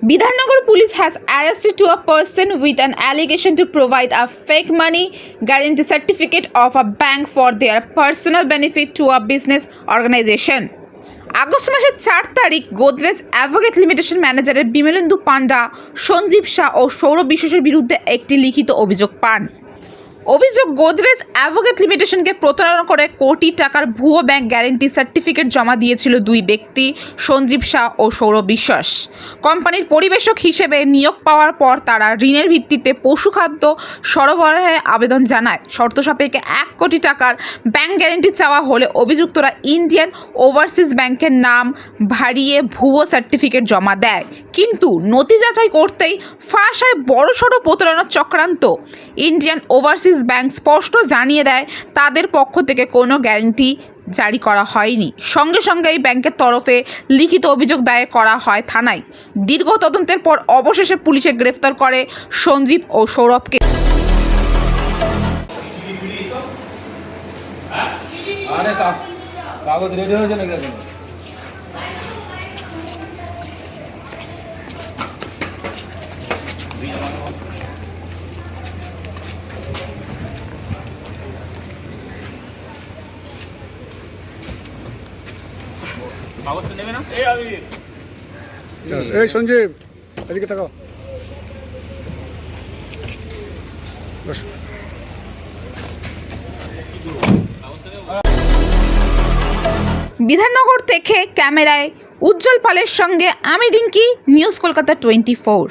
Bidhannagar police has arrested a person with an allegation to provide a fake money guarantee certificate of a bank for their personal benefit to a business organization. August মাসের 4 তারিখ Godrej advocate limitation ম্যানেজারের বিমলেন্দু পান্ডা, সঞ্জীব শাহ ও সৌরভ বিশ্বাসের বিরুদ্ধে একটি লিখিত অভিযোগ পান। অভিযোগ, গোদরেজ অ্যাডভোকেট লিমিটেশনকে প্রতারণা করে কোটি টাকার ভুয়ো ব্যাংক গ্যারেন্টি সার্টিফিকেট জমা দিয়েছিল দুই ব্যক্তি, সঞ্জীব শাহ ও সৌরভ বিশ্বাস। কোম্পানির পরিবেশক হিসেবে নিয়োগ পাওয়ার পর তারা ঋণের ভিত্তিতে পশুখাদ্য সরবরাহে আবেদন জানায়। শর্ত সাপেক্ষে 1 কোটি টাকার ব্যাংক গ্যারেন্টি চাওয়া হলে অভিযুক্তরা ইন্ডিয়ান ওভারসিজ ব্যাংকের নাম ভারিয়ে ভুয়ো সার্টিফিকেট জমা দেয়, কিন্তু নথি যাচাই করতেই ফাঁস হয় বড়সড় প্রতারণার চক্রান্ত। ইন্ডিয়ান ওভারসিজ ব্যাংক স্পষ্ট জানিয়ে দেয় তাদের পক্ষ থেকে কোনো গ্যারান্টি জারি করা হয়নি। সঙ্গে সঙ্গে এই ব্যাংকের তরফে লিখিত অভিযোগ দায়ের করা হয় থানায়। দীর্ঘ তদন্তের পর অবশেষে পুলিশে গ্রেফতার করে সঞ্জীব ও সৌরভকে। কাগজ রেডি হয়েছে নাকি? কাগজ নেবে না? এই সঞ্জীব, এদিকে তাকাও। বিধাননগর থেকে ক্যামেরায় উজ্জ্বল পালের সঙ্গে আমি রিঙ্কি, নিউজ কলকাতা 24।